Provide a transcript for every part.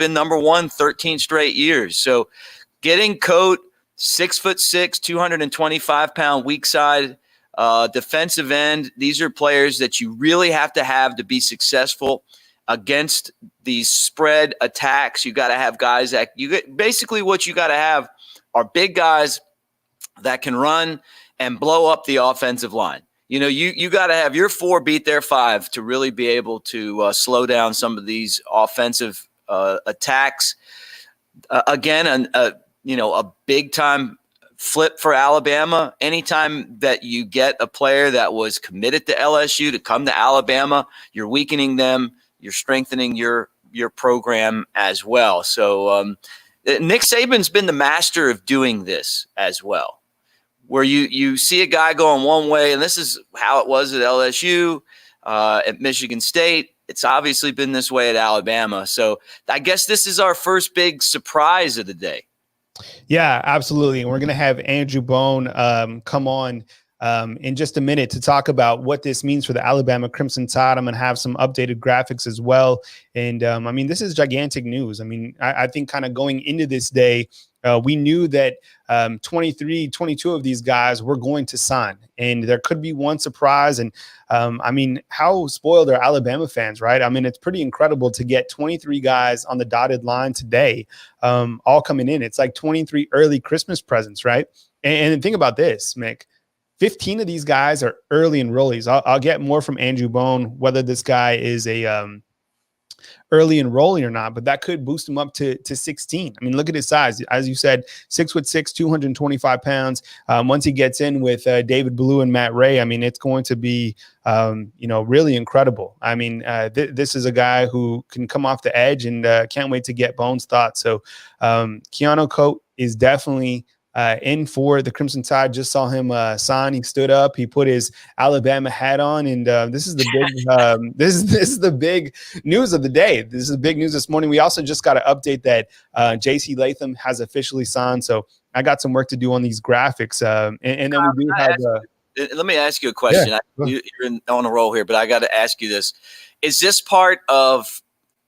been number one 13 straight years. So getting Koht, 6'6", 225-pound weak side defensive end. These are players that you really have to be successful against these spread attacks. You got to have guys that basically what you got to have are big guys that can run and blow up the offensive line. You got to have your 4 beat their 5 to really be able to slow down some of these offensive attacks. Again, a big time flip for Alabama. Anytime that you get a player that was committed to LSU to come to Alabama, you're weakening them, you're strengthening your program as well. So Nick Saban's been the master of doing this as well, where you see a guy going one way, and this is how it was at LSU, at Michigan State. It's obviously been this way at Alabama. So I guess this is our first big surprise of the day. Yeah, absolutely. And we're going to have Andrew Bone come on in just a minute to talk about what this means for the Alabama Crimson Tide. I'm going to have some updated graphics as well. And this is gigantic news. I think kind of going into this day, we knew that 22 of these guys were going to sign, and there could be one surprise. And how spoiled are Alabama fans, right? It's pretty incredible to get 23 guys on the dotted line today, all coming in. It's like 23 early Christmas presents, right? And think about this, Mick. 15 of these guys are early enrollees. I'll get more from Andrew Bone, whether this guy is a early enrolling or not, but that could boost him up to 16. Look at his size. As you said, 6'6", 225 pounds. Once he gets in with David Ballou and Matt Ray, it's going to be, really incredible. This is a guy who can come off the edge, and can't wait to get Bone's thoughts. So Keanu Koht is definitely in for the Crimson Tide. Just saw him sign. He stood up. He put his Alabama hat on, and this is the big this is the big news of the day. This is big news this morning. We also just got to update that J.C. Latham has officially signed. So I got some work to do on these graphics, and then we do have. Let me ask you a question. Yeah. You're on a roll here, but I got to ask you this: is this part of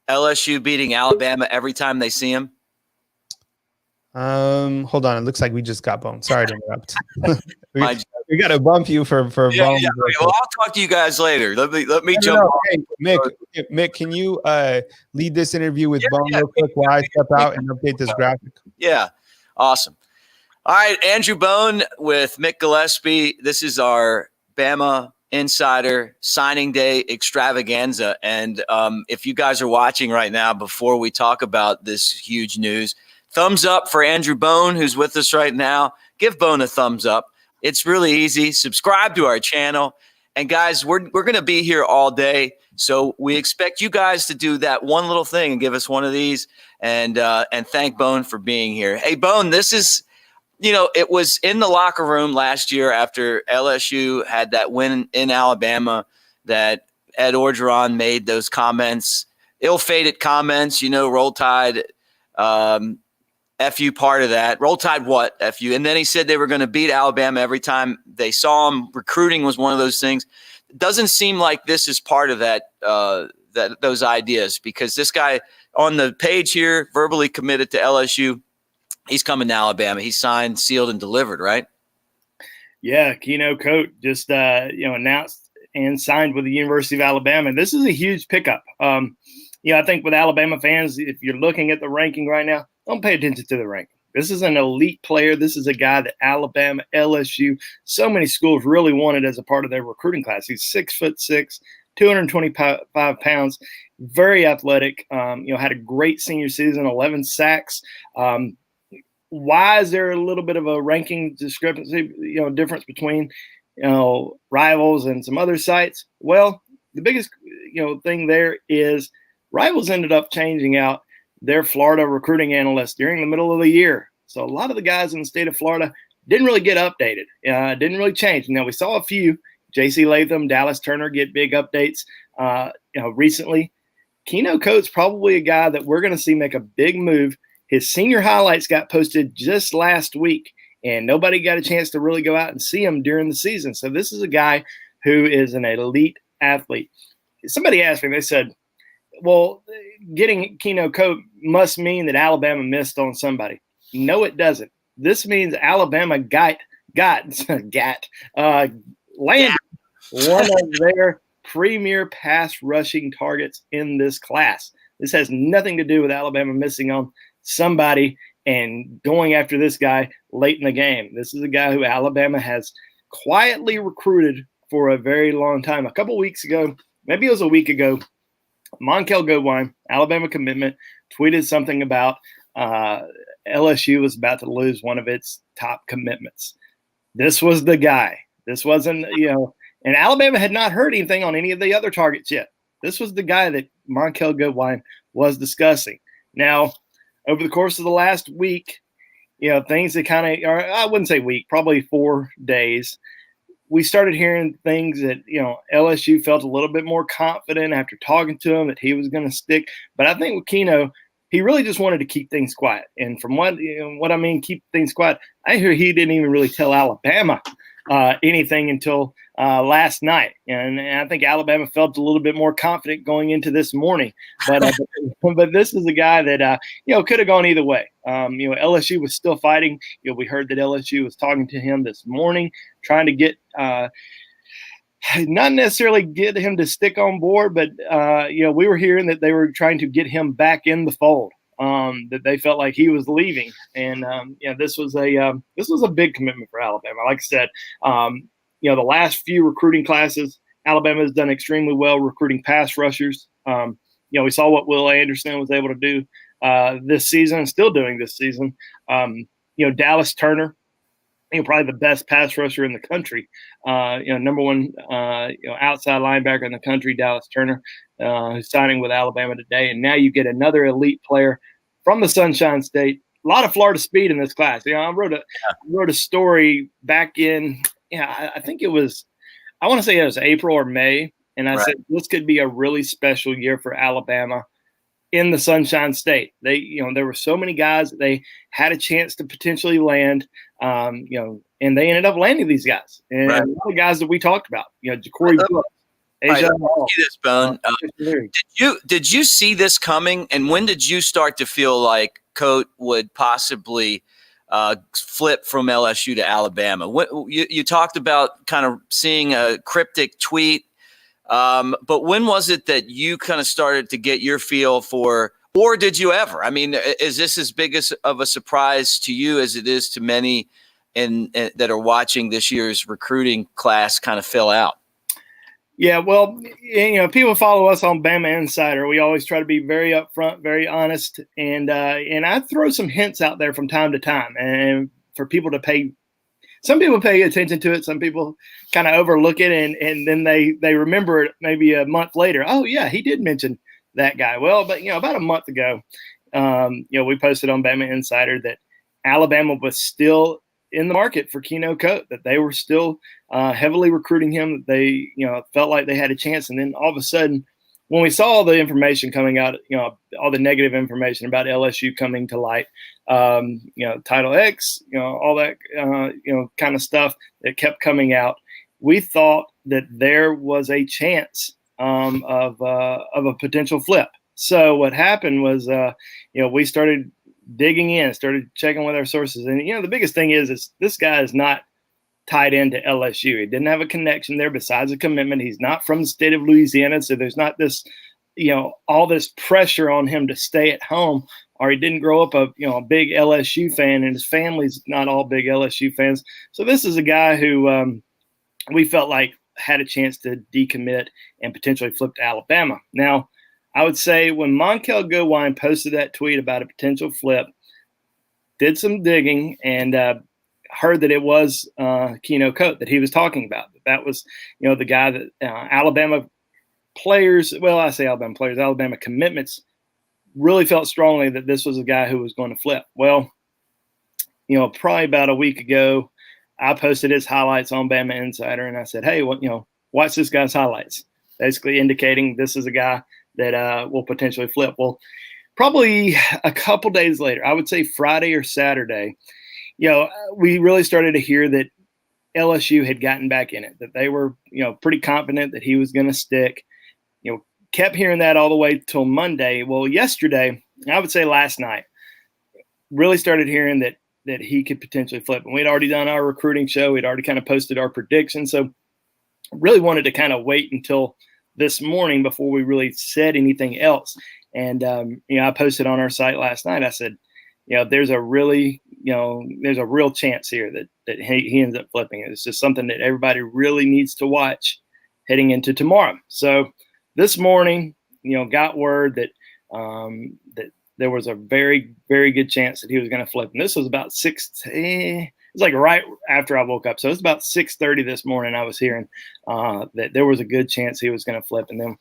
LSU beating Alabama every time they see him? Hold on. It looks like we just got Bone. Sorry to interrupt. we got to bump you for Bone. Yeah. Well, I'll talk to you guys later. Let me jump. Hey, Mick, can you lead this interview with Bone real quick while I step out and update this graphic? Yeah. Awesome. All right. Andrew Bone with Mick Gillespie. This is our BamaInsider signing day extravaganza. And if you guys are watching right now, before we talk about this huge news, thumbs up for Andrew Bone, who's with us right now. Give Bone a thumbs up. It's really easy. Subscribe to our channel. And guys, we're going to be here all day. So we expect you guys to do that one little thing and give us one of these, and thank Bone for being here. Hey, Bone, this is, it was in the locker room last year after LSU had that win in Alabama that Ed Orgeron made those comments, ill-fated comments, Roll Tide, FU part of that. Roll Tide what? FU. And then he said they were going to beat Alabama every time they saw him. Recruiting was one of those things. It doesn't seem like this is part of that, those ideas, because this guy on the page here, verbally committed to LSU, he's coming to Alabama. He's signed, sealed, and delivered, right? Yeah, Keanu Koht just announced and signed with the University of Alabama. This is a huge pickup. I think with Alabama fans, if you're looking at the ranking right now, don't pay attention to the ranking. This is an elite player. This is a guy that Alabama, LSU, so many schools really wanted as a part of their recruiting class. He's 6'6", 225 pounds, very athletic. Had a great senior season, 11 sacks. Why is there a little bit of a ranking discrepancy, difference between, Rivals and some other sites? Well, the biggest, thing there is Rivals ended up changing out their Florida recruiting analyst during the middle of the year. So a lot of the guys in the state of Florida didn't really get updated, didn't really change. Now, we saw a few, J.C. Latham, Dallas Turner, get big updates, recently. Keanu Koht's probably a guy that we're going to see make a big move. His senior highlights got posted just last week, and nobody got a chance to really go out and see him during the season. So this is a guy who is an elite athlete. Somebody asked me, they said, well, getting Keanu Koht must mean that Alabama missed on somebody. No, it doesn't. This means Alabama landed one of their premier pass rushing targets in this class. This has nothing to do with Alabama missing on somebody and going after this guy late in the game. This is a guy who Alabama has quietly recruited for a very long time. A couple weeks ago, maybe it was a week ago, Monkel Goodwine, Alabama commitment, tweeted something about LSU was about to lose one of its top commitments. This was the guy. This wasn't, and Alabama had not heard anything on any of the other targets yet. This was the guy that Monkel Goodwine was discussing. Now, over the course of the last week, things that kind of, or I wouldn't say week, probably 4 days, we started hearing things that, LSU felt a little bit more confident after talking to him that he was going to stick. But I think with Keanu, he really just wanted to keep things quiet. And from what I mean, keep things quiet, I hear he didn't even really tell Alabama anything until last night. And I think Alabama felt a little bit more confident going into this morning. But but this is a guy that, could have gone either way. LSU was still fighting. We heard that LSU was talking to him this morning, trying to get not necessarily get him to stick on board, but we were hearing that they were trying to get him back in the fold. That they felt like he was leaving, and this was a big commitment for Alabama. Like I said, the last few recruiting classes, Alabama has done extremely well recruiting pass rushers. We saw what Will Anderson was able to do this season, and still doing this season. Dallas Turner, probably the best pass rusher in the country. Number one, outside linebacker in the country, Dallas Turner, who's signing with Alabama today. And now you get another elite player from the Sunshine State. A lot of Florida speed in this class. I wrote a story back in, I think it was, I want to say it was April or May. And I said, this could be a really special year for Alabama in the Sunshine State. There were so many guys that they had a chance to potentially land, and they ended up landing these guys. And a lot of guys that we talked about, Ja'Cory Brooks, Did you see this coming? And when did you start to feel like Koht would possibly flip from LSU to Alabama? You talked about kind of seeing a cryptic tweet. But when was it that you kind of started to get your feel for, or did you ever? I mean, is this as big of a surprise to you as it is to many that are watching this year's recruiting class kind of fill out? Yeah, well, people follow us on BamaInsider. We always try to be very upfront, very honest, and I throw some hints out there from time to time, and for people to pay. Some people pay attention to it. Some people kind of overlook it, and then they remember it maybe a month later. Oh, yeah, he did mention that guy. Well, but, about a month ago, we posted on BamaInsider that Alabama was still in the market for Keanu Koht, that they were still heavily recruiting him, that they, felt like they had a chance. And then all of a sudden, when we saw all the information coming out, all the negative information about LSU coming to light, Title X, all that, kind of stuff that kept coming out, we thought that there was a chance of a potential flip. So what happened was, we started digging in, started checking with our sources. And, the biggest thing is this guy is not tied into LSU. He didn't have a connection there besides a commitment. He's not from the state of Louisiana. So there's not this, all this pressure on him to stay at home, or he didn't grow up a big LSU fan, and his family's not all big LSU fans. So this is a guy who we felt like had a chance to decommit and potentially flip to Alabama. Now, I would say when Monkel Goodwine posted that tweet about a potential flip, did some digging, and heard that it was Keanu Koht that he was talking about. That was, the guy that Alabama players, well, I say Alabama players, Alabama commitments really felt strongly that this was a guy who was going to flip. Well, probably about a week ago, I posted his highlights on BamaInsider, and I said, hey, watch this guy's highlights, basically indicating this is a guy that will potentially flip. Well, probably a couple days later, I would say Friday or Saturday, we really started to hear that LSU had gotten back in it, that they were, pretty confident that he was going to stick. kept hearing that all the way till Monday. Well, yesterday, I would say last night, really started hearing that he could potentially flip. And we'd already done our recruiting show. We'd already kind of posted our predictions. So really wanted to kind of wait until this morning before we really said anything else. And, I posted on our site last night. I said, there's a real chance here that he ends up flipping it. It's just something that everybody really needs to watch heading into tomorrow. So this morning, got word that that there was a very, very good chance that he was going to flip. And this was about it was like right after I woke up. So it was about 6:30 this morning. I was hearing that there was a good chance he was going to flip. And then,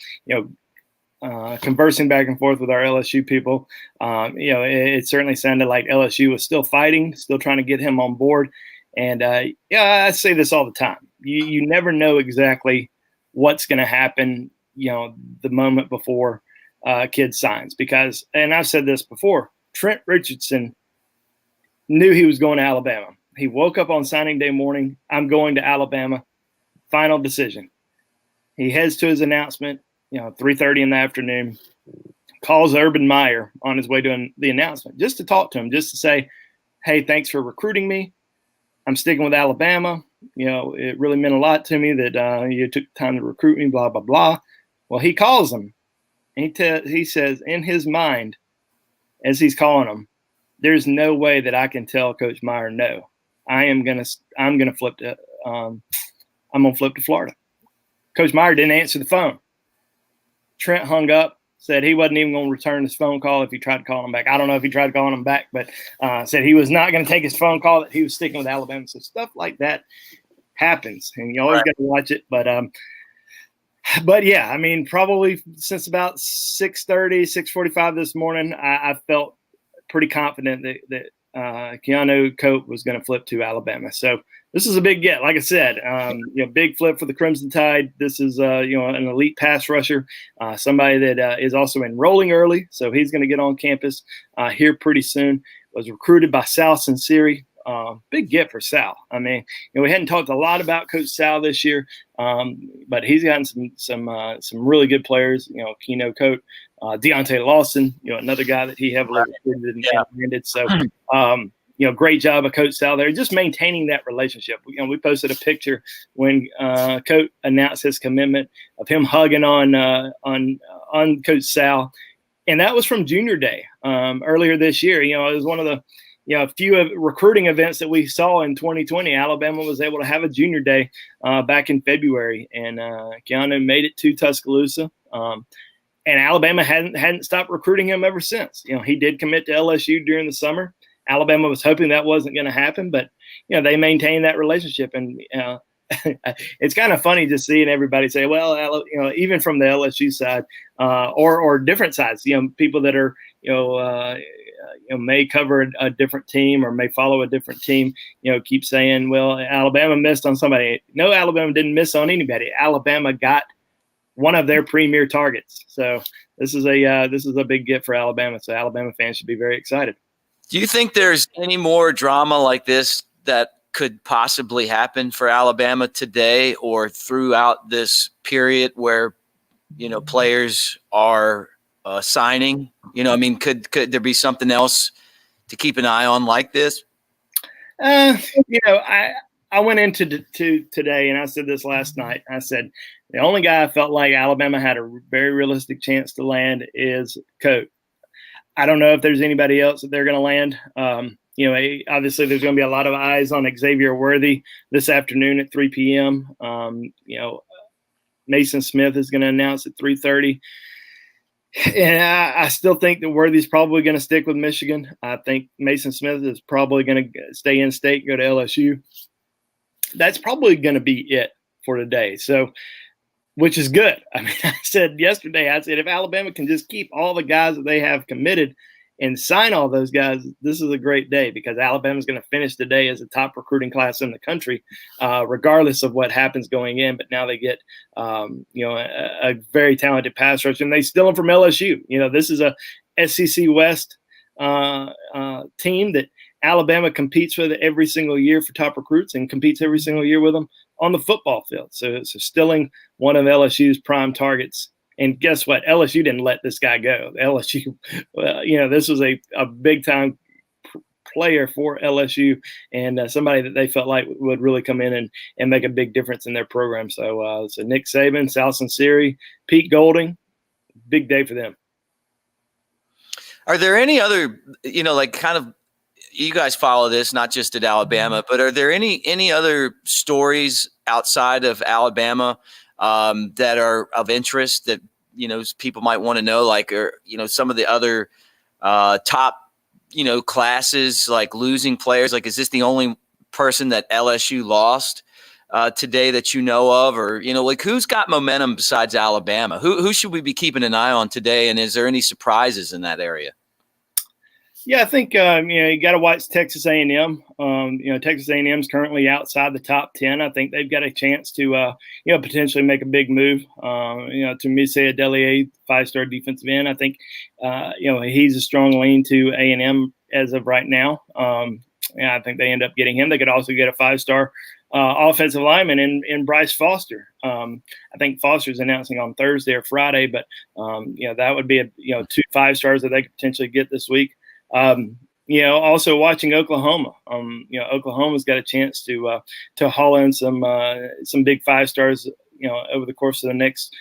conversing back and forth with our LSU people, it certainly sounded like LSU was still fighting, still trying to get him on board. And I say this all the time. You never know exactly what's going to happen, the moment before a kid signs, because, and I've said this before, Trent Richardson knew he was going to Alabama. He woke up on signing day morning, I'm going to Alabama, final decision. He heads to his announcement, 3:30 in the afternoon, calls Urban Meyer on his way to the announcement, just to talk to him, just to say, hey, thanks for recruiting me. I'm sticking with Alabama. It really meant a lot to me that you took the time to recruit me, blah, blah, blah. Well, he calls him, and he says in his mind, as he's calling him, there's no way that I can tell Coach Meyer no. I'm gonna flip to Florida. Coach Meyer didn't answer the phone. Trent hung up, said he wasn't even going to return his phone call if he tried to call him back. I don't know if he tried calling him back, but said he was not going to take his phone call, that he was sticking with Alabama. So stuff like that happens, and you always got to watch it. But yeah, probably since about 6:30, 6:45 this morning, I felt pretty confident that Keanu Koht was going to flip to Alabama. So this is a big get. Like I said, big flip for the Crimson Tide. This is, an elite pass rusher, somebody that is also enrolling early. So he's going to get on campus here pretty soon. Was recruited by Sal Sinceri. Big get for Sal. We hadn't talked a lot about Coach Sal this year, but he's gotten some really good players. Keanu Koht, Deontay Lawson, another guy that he heavily recruited and landed. So, great job of Coach Sal there, just maintaining that relationship. We posted a picture when Koht announced his commitment of him hugging on Coach Sal, and that was from Junior Day earlier this year. It was one of the few recruiting events that we saw in 2020. Alabama was able to have a Junior Day back in February, and Keanu made it to Tuscaloosa. And Alabama hadn't stopped recruiting him ever since. He did commit to LSU during the summer. Alabama was hoping that wasn't going to happen, but they maintained that relationship. And it's kind of funny just seeing everybody say, well, even from the LSU side or different sides, people that are may cover a different team or may follow a different team, keep saying, well, Alabama missed on somebody. No, Alabama didn't miss on anybody. Alabama got one of their premier targets. So this is a big get for Alabama. So Alabama fans should be very excited. Do you think there's any more drama like this that could possibly happen for Alabama today or throughout this period where, players are signing? Could there be something else to keep an eye on like this? I went into today, and I said this last night. I said the only guy I felt like Alabama had a very realistic chance to land is Koht. I don't know if there's anybody else that they're going to land. Obviously there's going to be a lot of eyes on Xavier Worthy this afternoon at 3 p.m. Mason Smith is going to announce at 3:30. And I still think that Worthy's probably going to stick with Michigan. I think Mason Smith is probably going to stay in state, go to LSU. That's probably going to be it for today. So, which is good. I said yesterday, if Alabama can just keep all the guys that they have committed and sign all those guys, this is a great day, because Alabama's going to finish the day as a top recruiting class in the country, regardless of what happens going in. But now they get, a very talented pass rush, and they steal them from LSU. This is a SEC West team that Alabama competes with every single year for top recruits and competes every single year with them on the football field. So stealing one of LSU's prime targets And guess what? LSU didn't let this guy go. LSU, well, this was a big time player for LSU and somebody that they felt like would really come in and make a big difference in their program. So Nick Saban, Sal Sunseri, Pete Golding, big day for them. Are there any other, like kind of, you guys follow this, not just at Alabama, but are there any other stories outside of Alabama that are of interest that, people might want to know, like, or, some of the other top, classes, like losing players? Like, is this the only person that LSU lost today that you know of? Or, like, who's got momentum besides Alabama? Who should we be keeping an eye on today? And is there any surprises in that area? Yeah, I think you got to watch Texas A&M. Texas A&M is currently outside the top 10. I think they've got a chance to potentially make a big move. To Misea Delier, 5-star defensive end. I think he's a strong lean to A&M as of right now. I think they end up getting him. They could also get a 5-star offensive lineman in Bryce Foster. I think Foster's announcing on Thursday or Friday, but that would be 2 5-stars that they could potentially get this week. Also watching Oklahoma. Oklahoma's got a chance to haul in some big 5-stars, over the course of the next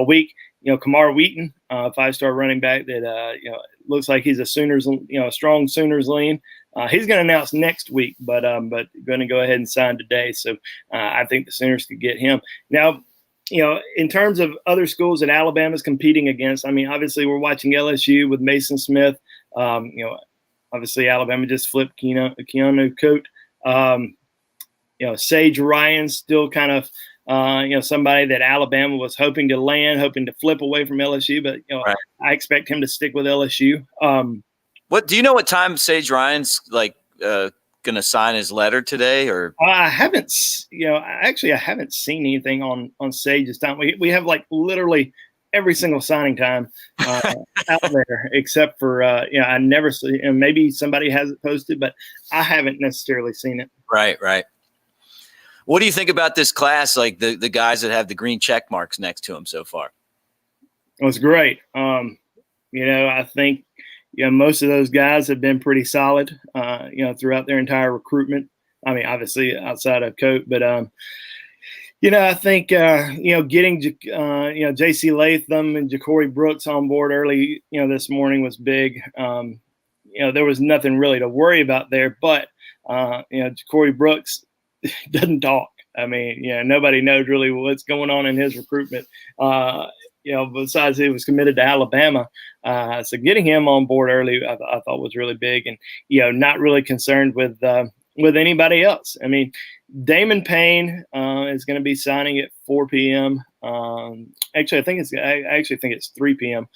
week. Kamar Wheaton, 5-star running back that looks like he's a Sooners, strong Sooners lean. He's going to announce next week, but going to go ahead and sign today. So I think the Sooners could get him. Now, in terms of other schools that Alabama's competing against, I mean, obviously we're watching LSU with Mason Smith. Obviously Alabama just flipped Keanu Koht. Sage Ryan's still kind of, somebody that Alabama was hoping to land, hoping to flip away from LSU, but right. I expect him to stick with LSU. What do you know? What time Sage Ryan's going to sign his letter today? Or I haven't. I haven't seen anything on Sage's time. We have like literally every single signing time out there, except for I never see. And maybe somebody has it posted, but I haven't necessarily seen it. Right. What do you think about this class? Like the guys that have the green check marks next to them so far? It was great. I think most of those guys have been pretty solid. Throughout their entire recruitment. I mean, obviously outside of Coat, but I think getting J.C. Latham and Ja'Cory Brooks on board early, this morning was big. There was nothing really to worry about there, but Ja'Cory Brooks doesn't talk. I mean, nobody knows really what's going on in his recruitment. Besides he was committed to Alabama. So getting him on board early, I thought was really big, and not really concerned with anybody else. I mean, Damon Payne is going to be signing at 4 p.m. Actually, I actually think it's 3 p.m.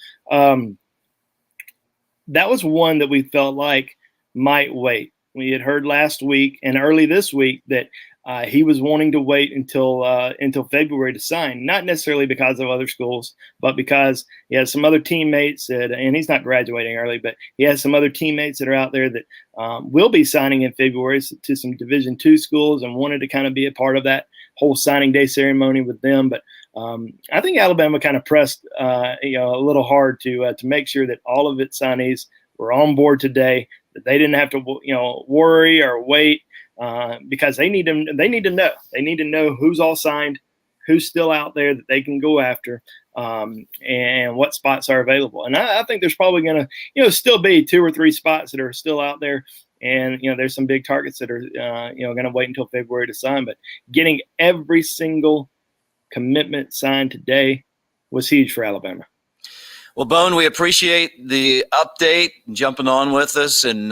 That was one that we felt like might wait. We had heard last week and early this week that he was wanting to wait until February to sign, not necessarily because of other schools, but because he has some other teammates and he's not graduating early, but he has some other teammates that are out there that will be signing in February to some Division II schools, and wanted to kind of be a part of that whole signing day ceremony with them. But I think Alabama kind of pressed a little hard to make sure that all of its signees were on board today, that they didn't have to worry or wait. Because they need to know. They need to know who's all signed, who's still out there that they can go after, and what spots are available. And I think there's probably going to, still be 2 or 3 spots that are still out there. And, there's some big targets that are, going to wait until February to sign. But getting every single commitment signed today was huge for Alabama. Well, Bone, we appreciate the update and jumping on with us, and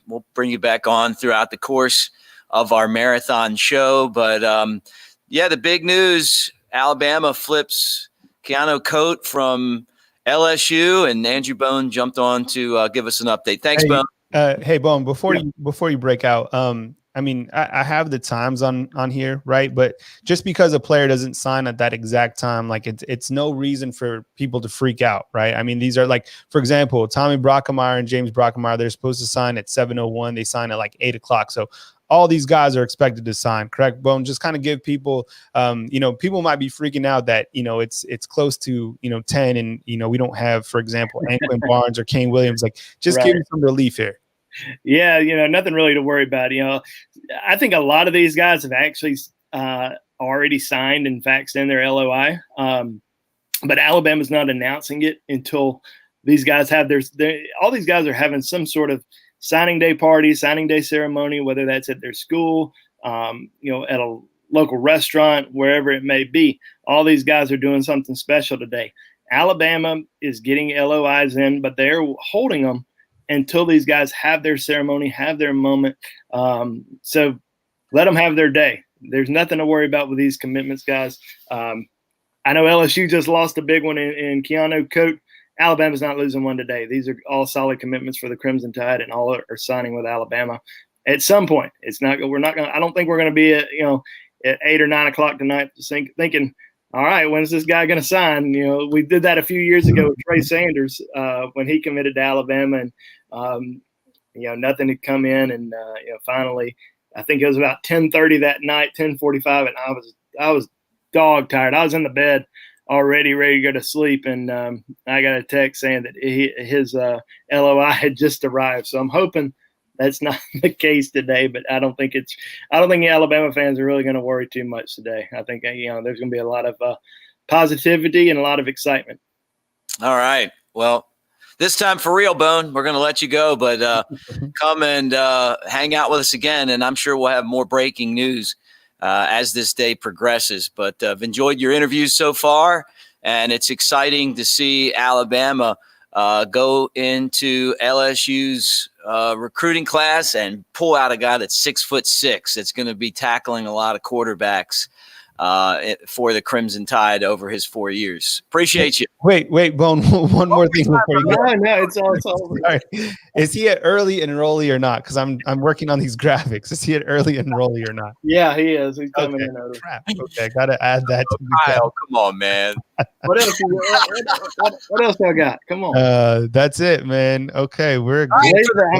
we'll bring you back on throughout the course of our marathon show. But the big news, Alabama flips Keanu Koht from LSU, and Andrew Bone jumped on to give us an update. Thanks, Bone. Hey, Bone, before you break out, I mean, I have the times on here, right? But just because a player doesn't sign at that exact time, like it's no reason for people to freak out, right? I mean, these are like, for example, Tommy Brockemeyer and James Brockemeyer, they're supposed to sign at 7:01. They sign at like 8 o'clock. So all these guys are expected to sign, correct, Bone? Just kind of give people, people might be freaking out that, it's close to, 10 and, we don't have, for example, Anquan Barnes or Kane Williams. Like, just give me some relief here. Yeah, nothing really to worry about. I think a lot of these guys have actually already signed and faxed in their LOI. But Alabama's not announcing it until these guys have all these guys are having some sort of signing day party, signing day ceremony, whether that's at their school, at a local restaurant, wherever it may be. All these guys are doing something special today. Alabama is getting LOIs in, but they're holding them until these guys have their ceremony, have their moment. So let them have their day. There's nothing to worry about with these commitments, guys. I know LSU just lost a big one in Keanu Koht. Alabama's not losing one today. These are all solid commitments for the Crimson Tide, and all are signing with Alabama at some point. We're not going. I don't think we're going to be at 8 or 9 o'clock tonight thinking, all right, when's this guy going to sign? We did that a few years ago with Trey Sanders when he committed to Alabama, and nothing had come in, and finally, I think it was about 10:30 that night, 10:45, and I was dog tired. I was in the bed already ready to go to sleep, and I got a text saying that his LOI had just arrived. So I'm hoping that's not the case today, but I don't think the Alabama fans are really going to worry too much today. I think there's going to be a lot of positivity and a lot of excitement. All right. Well, this time for real, Bone, we're going to let you go, but come and hang out with us again, and I'm sure we'll have more breaking news as this day progresses. But I've enjoyed your interviews so far, and it's exciting to see Alabama go into LSU's recruiting class and pull out a guy that's 6'6" that's going to be tackling a lot of quarterbacks for the Crimson Tide over his 4 years. Appreciate you. Wait, Bone. One more thing before you go. No, it's all over. Sorry. Is he at early enrollee or not? Because I'm working on these graphics. Is he at early enrollee or not? Yeah, he is. He's coming in early. Crap. Okay, I gotta add that. Kyle, come on, man. What else? What else I got? Come on. That's it, man. Okay, I'm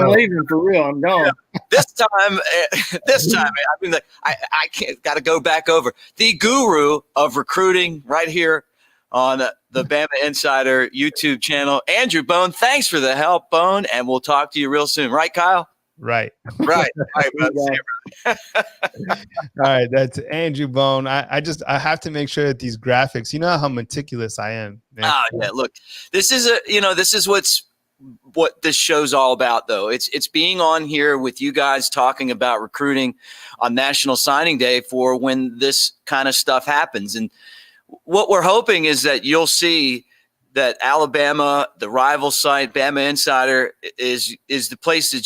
leaving for real. I'm gone. Yeah. This time, I mean, I can't. Got to go back over the guru of recruiting right here on the BamaInsider YouTube channel, Andrew Bone. Thanks for the help, Bone, and we'll talk to you real soon. Right, Kyle? Right. All right, All right, that's Andrew Bone. I have to make sure that these graphics, you know how meticulous I am, man. Yeah, look, this is what this show's all about, though. It's being on here with you guys talking about recruiting on National Signing Day for when this kind of stuff happens. And what we're hoping is that you'll see that Alabama, the rival site, BamaInsider, is the place that you